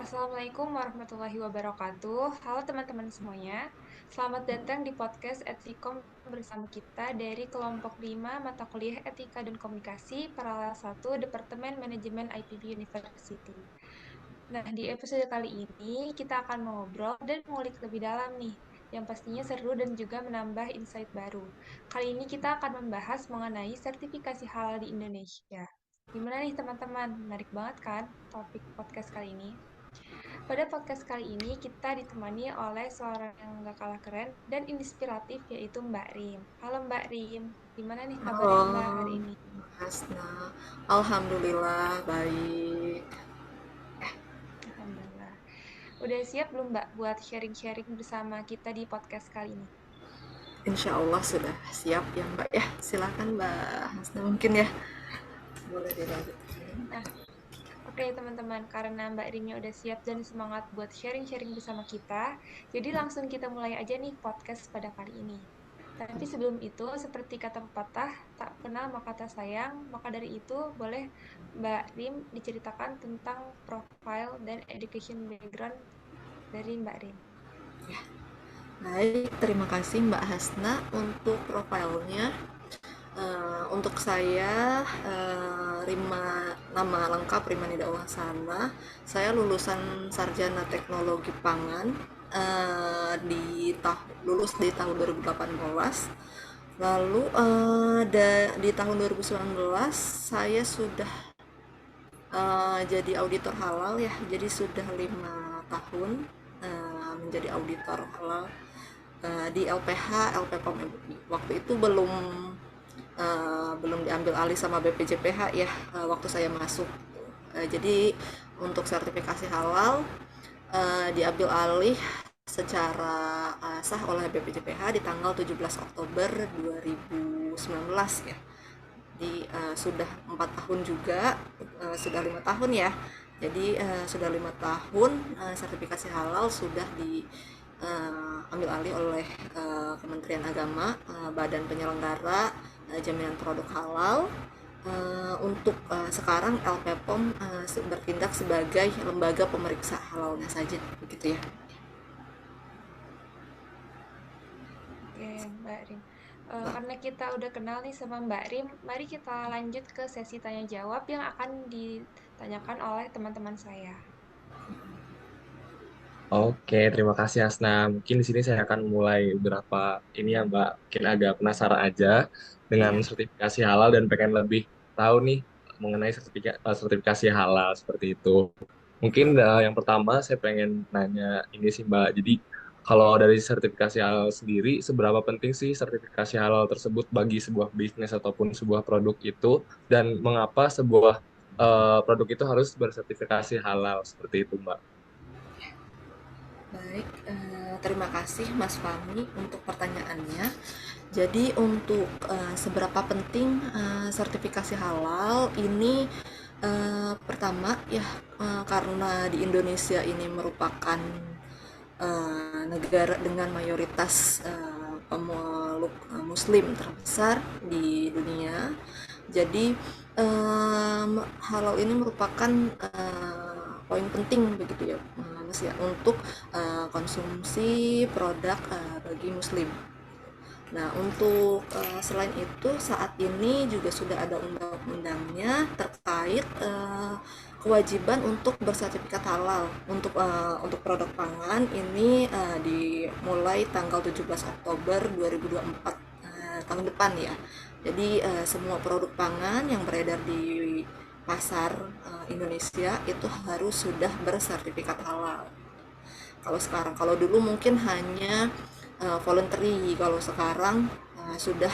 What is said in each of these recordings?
Assalamualaikum warahmatullahi wabarakatuh. Halo teman-teman semuanya. Selamat datang di podcast Etikom bersama kita dari kelompok 5 mata kuliah Etika dan Komunikasi Paralel 1 Departemen Manajemen IPB University. Nah, di episode kali ini kita akan mengobrol dan mengulik lebih dalam nih, yang pastinya seru dan juga menambah insight baru. Kali ini kita akan membahas mengenai sertifikasi halal di Indonesia. Gimana nih teman-teman? Menarik banget kan topik podcast kali ini? Pada podcast kali ini kita ditemani oleh seorang yang gak kalah keren dan inspiratif yaitu Mbak Rim. Halo Mbak Rim, gimana nih kabarnya Mbak hari Halo, ini? Hasna. Alhamdulillah baik. Alhamdulillah. Udah siap belum Mbak buat sharing-sharing bersama kita di podcast kali ini? Insya Allah sudah siap ya Mbak ya. Silakan Mbak Hasna mungkin ya. Boleh dilanjut. Nah, oke teman-teman, karena Mbak Rimnya udah siap dan semangat buat sharing-sharing bersama kita, jadi langsung kita mulai aja nih podcast pada kali ini. Tapi sebelum itu, seperti kata pepatah, tak kenal maka tak sayang, maka dari itu boleh Mbak Rim diceritakan tentang profile dan education background dari Mbak Rim. Baik, terima kasih Mbak Hasna untuk profilnya. Untuk saya, nama lengkap Rimanida Uhasana. Saya lulusan Sarjana Teknologi Pangan, lulus di tahun 2018. Lalu di tahun 2019 saya sudah jadi auditor halal ya. Jadi sudah 5 tahun menjadi auditor halal di LPH LPPOM MUI. Waktu itu belum diambil alih sama BPJPH ya, waktu saya masuk. Jadi untuk sertifikasi halal diambil alih secara sah oleh BPJPH di tanggal 17 Oktober 2019 ya. Jadi sudah 4 tahun juga, sudah 5 tahun ya. Jadi sudah 5 tahun sertifikasi halal sudah diambil alih oleh Kementerian Agama, Badan Penyelenggara Jaminan Produk Halal. Untuk sekarang LPPOM bertindak sebagai lembaga pemeriksa halalnya saja, begitu ya. Oke, Mbak Rim. Karena kita udah kenal nih sama Mbak Rim, mari kita lanjut ke sesi tanya jawab yang akan ditanyakan oleh teman-teman saya. Oke, terima kasih Asna. Mungkin di sini saya akan mulai beberapa ini ya Mbak. Mungkin agak penasaran aja dengan Iya. sertifikasi halal dan pengen lebih tahu nih mengenai sertifikasi halal seperti itu. Mungkin yang pertama saya pengen nanya ini sih Mbak. Jadi kalau dari sertifikasi halal sendiri, seberapa penting sih sertifikasi halal tersebut bagi sebuah bisnis ataupun sebuah produk itu, dan mengapa sebuah produk itu harus bersertifikasi halal seperti itu Mbak? Baik, terima kasih Mas Fahmi untuk pertanyaannya. Jadi untuk seberapa penting sertifikasi halal ini, pertama ya, karena di Indonesia ini merupakan negara dengan mayoritas pemeluk Muslim terbesar di dunia. Jadi halal ini merupakan poin penting begitu ya, Mas ya, untuk konsumsi produk bagi Muslim. Nah, untuk selain itu saat ini juga sudah ada undang-undangnya terkait kewajiban untuk bersertifikat halal untuk produk pangan ini dimulai tanggal 17 Oktober 2024 tahun depan ya. Jadi semua produk pangan yang beredar di pasar Indonesia itu harus sudah bersertifikat halal. Kalau dulu mungkin hanya voluntary, kalau sekarang sudah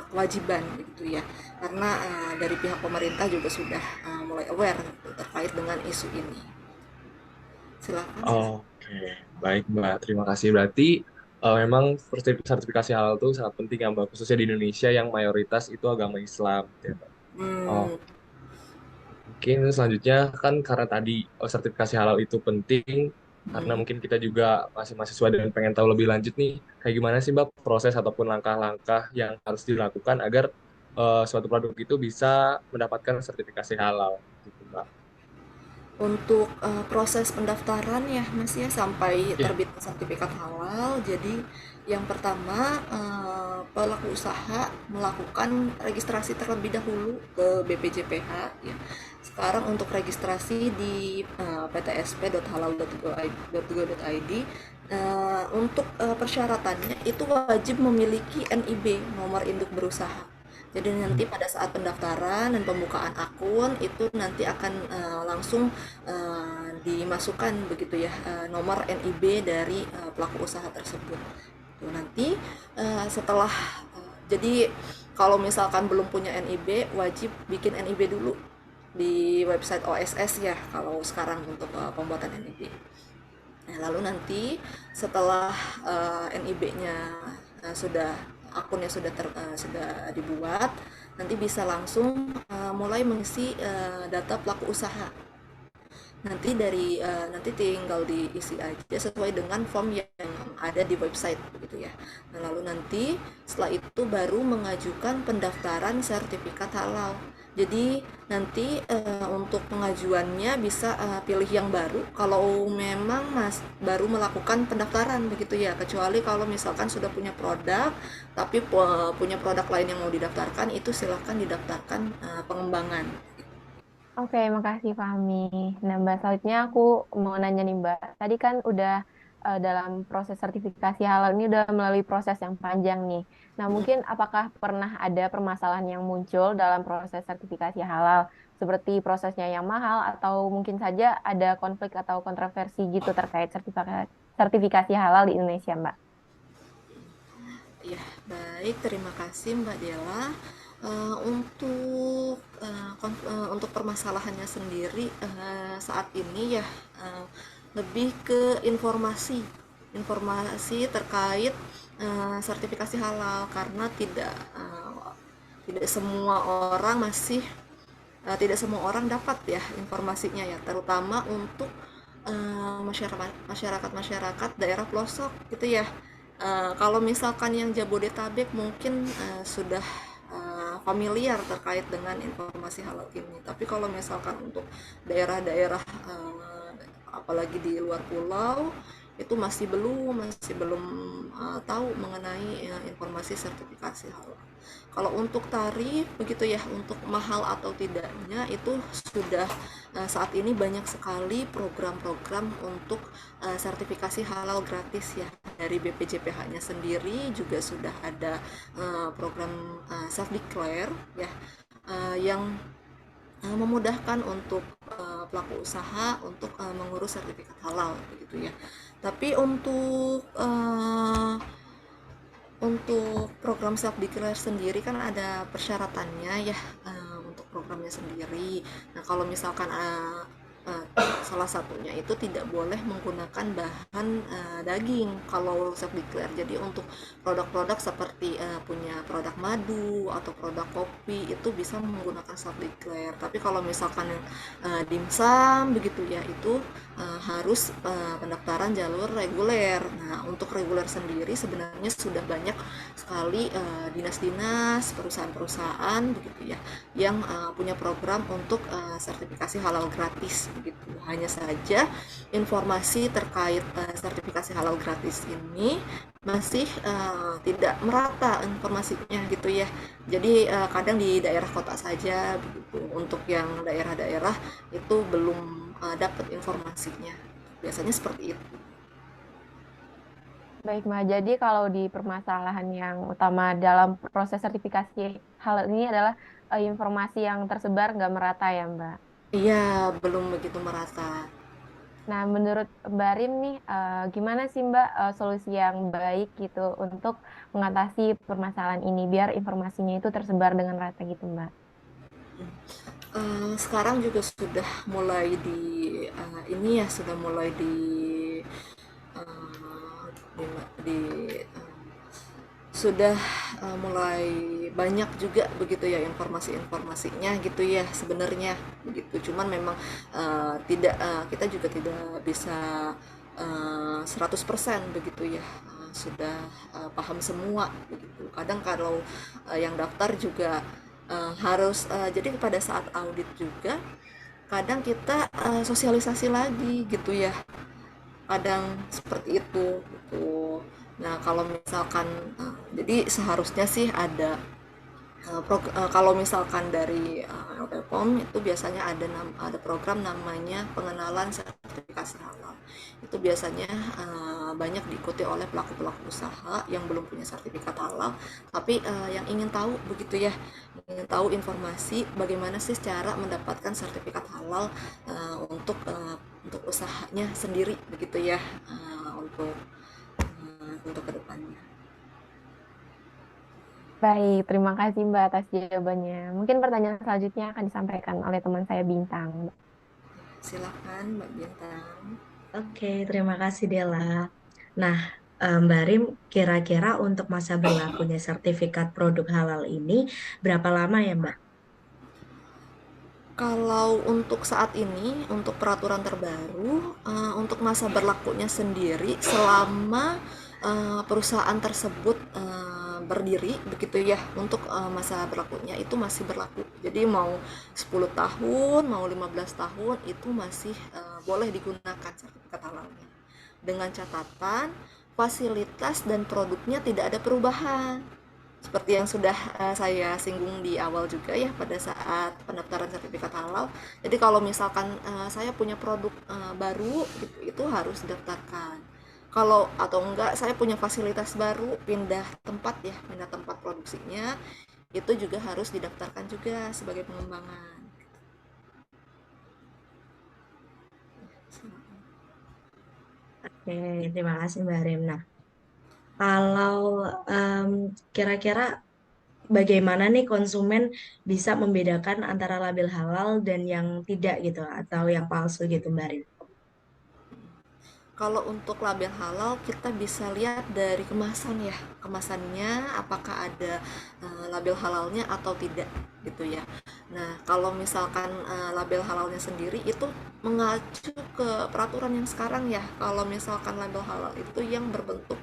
kewajiban gitu ya, karena dari pihak pemerintah juga sudah mulai aware gitu, terkait dengan isu ini. Silakan, silakan. Oke, baik Mbak. Terima kasih. Berarti memang sertifikasi halal itu sangat penting ya Mbak, khususnya di Indonesia yang mayoritas itu agama Islam, gitu ya Mbak. Oh, Hmm, mungkin selanjutnya kan karena tadi sertifikasi halal itu penting, karena hmm. mungkin kita juga masih mahasiswa dan pengen tahu lebih lanjut nih, kayak gimana sih Mbak proses ataupun langkah-langkah yang harus dilakukan agar suatu produk itu bisa mendapatkan sertifikasi halal, gitu Mbak. Untuk proses pendaftaran ya Mas ya sampai Iya. terbit sertifikat halal. Jadi yang pertama pelaku usaha melakukan registrasi terlebih dahulu ke BPJPH ya. Sekarang untuk registrasi di ptsp.halal.go.id untuk persyaratannya itu wajib memiliki NIB, nomor induk berusaha. Jadi nanti pada saat pendaftaran dan pembukaan akun itu nanti akan langsung dimasukkan begitu ya nomor NIB dari pelaku usaha tersebut. Tuh, nanti setelah jadi kalau misalkan belum punya NIB wajib bikin NIB dulu di website OSS ya kalau sekarang untuk pembuatan NIB. Nah, lalu nanti setelah NIB-nya sudah akunnya sudah dibuat, nanti bisa langsung mulai mengisi data pelaku usaha. Nanti tinggal diisi aja sesuai dengan form yang ada di website begitu ya. Nah, lalu nanti setelah itu baru mengajukan pendaftaran sertifikat halal. Jadi nanti untuk pengajuannya bisa pilih yang baru kalau memang baru melakukan pendaftaran begitu ya. Kecuali kalau misalkan sudah punya produk tapi punya produk lain yang mau didaftarkan itu silahkan didaftarkan pengembangan. Oke, makasih Fahmi. Nah, Mbak, selanjutnya aku mau nanya nih, Mbak. Tadi kan udah dalam proses sertifikasi halal ini udah melalui proses yang panjang nih. Nah, mungkin apakah pernah ada permasalahan yang muncul dalam proses sertifikasi halal, seperti prosesnya yang mahal, atau mungkin saja ada konflik atau kontroversi gitu terkait sertifikasi halal di Indonesia, Mbak? Ya, baik, terima kasih Mbak Dela. Untuk permasalahannya sendiri saat ini ya lebih ke informasi terkait sertifikasi halal karena tidak semua orang tidak semua orang dapat ya informasinya ya, terutama untuk masyarakat daerah pelosok gitu ya. Kalau misalkan yang Jabodetabek mungkin sudah familiar terkait dengan informasi halal ini. Tapi kalau misalkan untuk daerah-daerah apalagi di luar pulau itu masih belum tahu mengenai informasi sertifikasi halal. Kalau untuk tarif begitu ya, untuk mahal atau tidaknya itu sudah saat ini banyak sekali program-program untuk sertifikasi halal gratis ya. Dari BPJPH-nya sendiri juga sudah ada program self declare ya yang memudahkan untuk pelaku usaha untuk mengurus sertifikat halal begitu ya. Tapi untuk program self declare sendiri kan ada persyaratannya ya untuk programnya sendiri. Nah, kalau misalkan salah satunya itu tidak boleh menggunakan bahan daging kalau self declare. Jadi untuk produk-produk seperti punya produk madu atau produk kopi itu bisa menggunakan self declare. Tapi kalau misalkan dimsum begitu ya itu harus pendaftaran jalur reguler. Nah, untuk reguler sendiri sebenarnya sudah banyak sekali dinas-dinas, perusahaan-perusahaan begitu ya yang punya program untuk sertifikasi halal gratis begitu. Hanya saja informasi terkait sertifikasi halal gratis ini masih tidak merata informasinya gitu ya. Jadi kadang di daerah kota saja begitu. Untuk yang daerah-daerah itu belum dapat informasinya. Biasanya seperti itu. Baik, Mbak. Jadi kalau di permasalahan yang utama dalam proses sertifikasi halal ini adalah informasi yang tersebar nggak merata ya, Mbak. Iya, belum begitu merata. Nah, menurut Mbak Rim nih, gimana sih Mbak solusi yang baik gitu untuk mengatasi permasalahan ini biar informasinya itu tersebar dengan rata gitu, Mbak? Sekarang juga sudah mulai ini ya sudah mulai eh, di sudah mulai banyak juga begitu ya informasi-informasinya gitu ya sebenarnya begitu. Cuman memang tidak kita juga tidak bisa 100% begitu ya sudah paham semua begitu. Kadang kalau yang daftar juga harus jadi pada saat audit juga kadang kita sosialisasi lagi gitu ya, kadang seperti itu gitu. Nah kalau misalkan jadi seharusnya sih ada kalau misalkan dari LPPOM itu biasanya ada program namanya pengenalan sertifikasi halal. Itu biasanya banyak diikuti oleh pelaku-pelaku usaha yang belum punya sertifikat halal, tapi yang ingin tahu begitu ya, ingin tahu informasi bagaimana sih cara mendapatkan sertifikat halal untuk usahanya sendiri begitu ya, untuk kedepannya. Baik, terima kasih Mbak atas jawabannya. Mungkin pertanyaan selanjutnya akan disampaikan oleh teman saya Bintang. Silakan Mbak Bintang. Oke, terima kasih Dela. Nah, Mbak Rim, kira-kira untuk masa berlakunya sertifikat produk halal ini berapa lama ya, Mbak? Kalau untuk saat ini, untuk peraturan terbaru, untuk masa berlakunya sendiri selama perusahaan tersebut berdiri begitu ya, untuk masa berlakunya itu masih berlaku. Jadi mau 10 tahun, mau 15 tahun itu masih boleh digunakan sertifikat halalnya. Dengan catatan fasilitas dan produknya tidak ada perubahan. Seperti yang sudah saya singgung di awal juga ya pada saat pendaftaran sertifikat halal. Jadi kalau misalkan saya punya produk baru gitu, itu harus didaftarkan. Kalau atau enggak saya punya fasilitas baru, pindah tempat produksinya, itu juga harus didaftarkan juga sebagai pengembangan. Oke, terima kasih Mbak Rim. Nah, kalau kira-kira bagaimana nih konsumen bisa membedakan antara label halal dan yang tidak gitu, atau yang palsu gitu Mbak Rim? Kalau untuk label halal kita bisa lihat dari kemasan ya, kemasannya apakah ada label halalnya atau tidak gitu ya. Nah kalau misalkan label halalnya sendiri itu mengacu ke peraturan yang sekarang ya. Kalau misalkan label halal itu yang berbentuk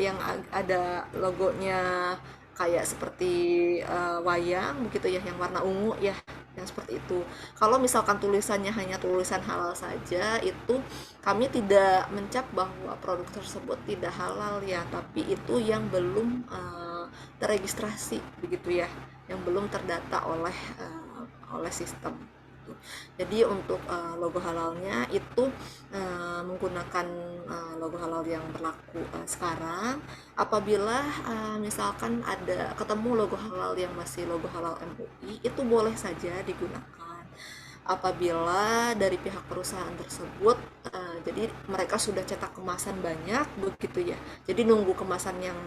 yang ada logonya kayak seperti wayang begitu ya, yang warna ungu ya, yang seperti itu. Kalau misalkan tulisannya hanya tulisan halal saja, itu kami tidak mencap bahwa produk tersebut tidak halal ya, tapi itu yang belum terregistrasi begitu ya, yang belum terdata oleh sistem. Jadi untuk logo halalnya itu menggunakan logo halal yang berlaku sekarang. Apabila misalkan ada ketemu logo halal yang masih logo halal MUI, itu boleh saja digunakan. Apabila dari pihak perusahaan tersebut jadi mereka sudah cetak kemasan banyak begitu ya, jadi nunggu kemasan yang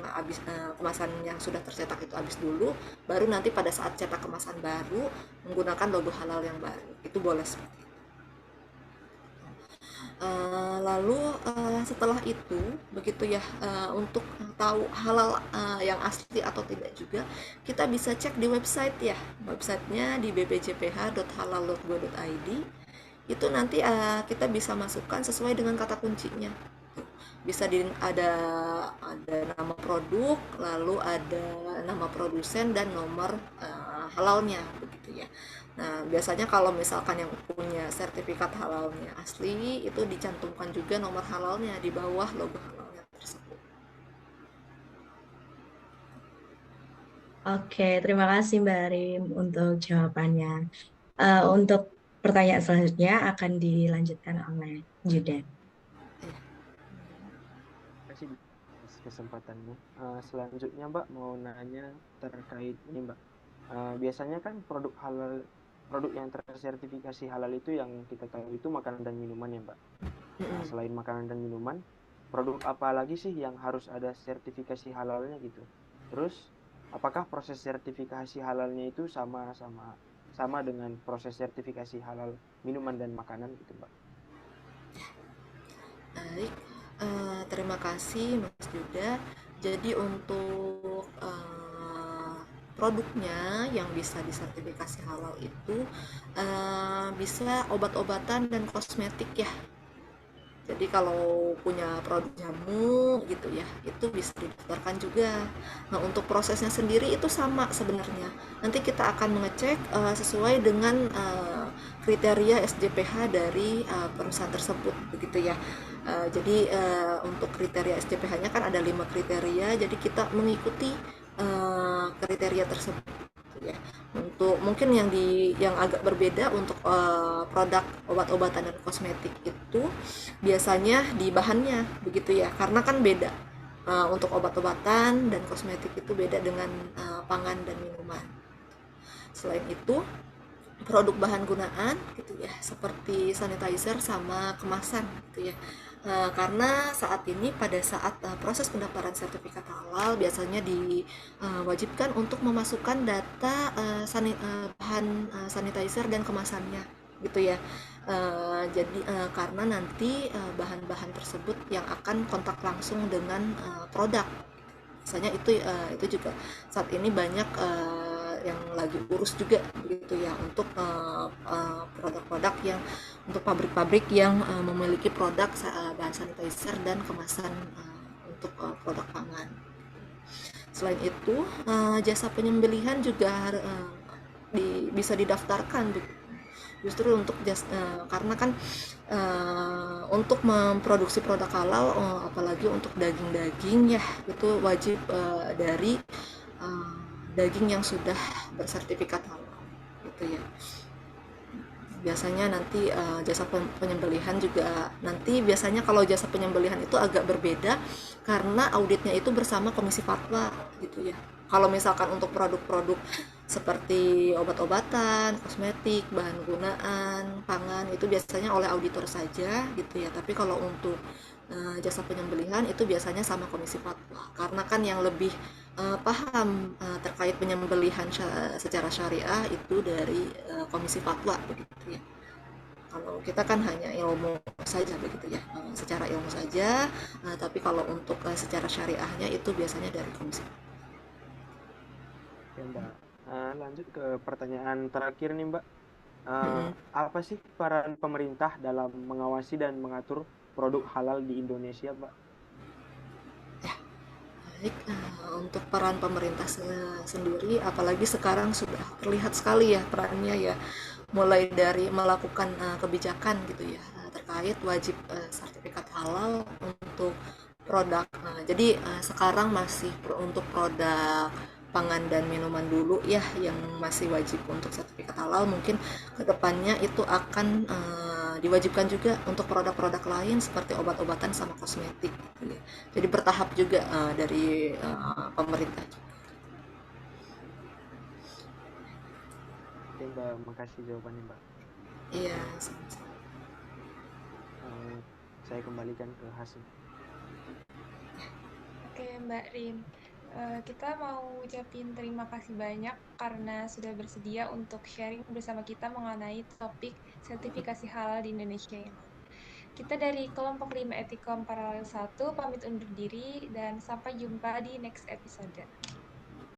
sudah tercetak itu habis dulu, baru nanti pada saat cetak kemasan baru menggunakan logo halal yang baru, itu boleh seperti itu. Lalu setelah itu begitu ya, untuk tahu halal yang asli atau tidak juga kita bisa cek di website ya, websitenya di bbjph.halal.go.id. Itu nanti kita bisa masukkan sesuai dengan kata kuncinya. Bisa ada nama produk, lalu ada nama produsen dan nomor halalnya begitu ya. Nah biasanya kalau misalkan yang punya sertifikat halalnya asli, itu dicantumkan juga nomor halalnya di bawah logo halalnya tersebut. Oke, terima kasih Mbak Rim untuk jawabannya. Untuk pertanyaan selanjutnya akan dilanjutkan oleh Judan. Terima kasih atas kesempatannya. Selanjutnya Mbak mau nanya terkait ini Mbak. Biasanya kan produk yang tersertifikasi halal itu yang kita tahu itu makanan dan minuman ya Mbak. Selain makanan dan minuman, produk apa lagi sih yang harus ada sertifikasi halalnya gitu? Terus apakah proses sertifikasi halalnya itu sama dengan proses sertifikasi halal minuman dan makanan gitu Mbak? Baik, terima kasih Mas Yuda. Jadi untuk produknya yang bisa disertifikasi halal itu bisa obat-obatan dan kosmetik ya. Jadi kalau punya produk jamu gitu ya, itu bisa didaftarkan juga. Nah untuk prosesnya sendiri itu sama sebenarnya. Nanti kita akan mengecek sesuai dengan kriteria SJPH dari perusahaan tersebut begitu ya. Jadi untuk kriteria SJPH-nya kan ada 5 kriteria, jadi kita mengikuti kriteria tersebut ya. Untuk mungkin yang agak berbeda untuk produk obat-obatan dan kosmetik itu biasanya di bahannya begitu ya, karena kan beda. Untuk obat-obatan dan kosmetik itu beda dengan pangan dan minuman. Selain itu, produk bahan gunaan gitu ya, seperti sanitizer sama kemasan gitu ya. Karena saat ini pada saat proses pendaftaran sertifikat halal biasanya diwajibkan untuk memasukkan data bahan sanitizer dan kemasannya gitu ya. Jadi karena nanti bahan-bahan tersebut yang akan kontak langsung dengan produk. Misalnya itu juga saat ini banyak yang lagi urus juga gitu ya, untuk produk-produk yang untuk pabrik-pabrik yang memiliki produk bahan sanitizer dan kemasan untuk produk pangan. Selain itu, jasa penyembelihan juga bisa didaftarkan justru untuk karena kan untuk memproduksi produk halal, apalagi untuk daging-daging ya, itu wajib dari daging yang sudah bersertifikat halal gitu ya. Biasanya nanti jasa penyembelihan juga nanti biasanya kalau jasa penyembelihan itu agak berbeda karena auditnya itu bersama Komisi Fatwa gitu ya. Kalau misalkan untuk produk-produk seperti obat-obatan, kosmetik, bahan gunaan, pangan itu biasanya oleh auditor saja gitu ya. Tapi kalau untuk jasa penyembelihan itu biasanya sama Komisi Fatwa, karena kan yang lebih paham terkait penyembelihan secara syariah itu dari Komisi Fatwa begitu ya. Kalau kita kan hanya ilmu saja begitu ya, secara ilmu saja, tapi kalau untuk secara syariahnya itu biasanya dari Komisi Fatwa. Oke, Mbak. Lanjut ke pertanyaan terakhir nih, Mbak. Mm-mm. Apa sih peran pemerintah dalam mengawasi dan mengatur produk halal di Indonesia, Mbak? Baik, untuk peran pemerintah sendiri, apalagi sekarang sudah terlihat sekali ya perannya ya, mulai dari melakukan kebijakan gitu ya, terkait wajib sertifikat halal untuk produk. Jadi sekarang masih untuk produk pangan dan minuman dulu ya yang masih wajib untuk sertifikat halal. Mungkin kedepannya itu akan diwajibkan juga untuk produk-produk lain seperti obat-obatan sama kosmetik gitu ya. Jadi bertahap juga dari pemerintah. Oke, Mbak. Makasih jawabannya, Mbak. Iya, sama-sama. Saya kembalikan ke Hasim. Oke, Mbak Rin. Kita mau ucapin terima kasih banyak karena sudah bersedia untuk sharing bersama kita mengenai topik sertifikasi halal di Indonesia ini. Kita dari kelompok 5 Etikom Paralel 1 pamit undur diri dan sampai jumpa di next episode.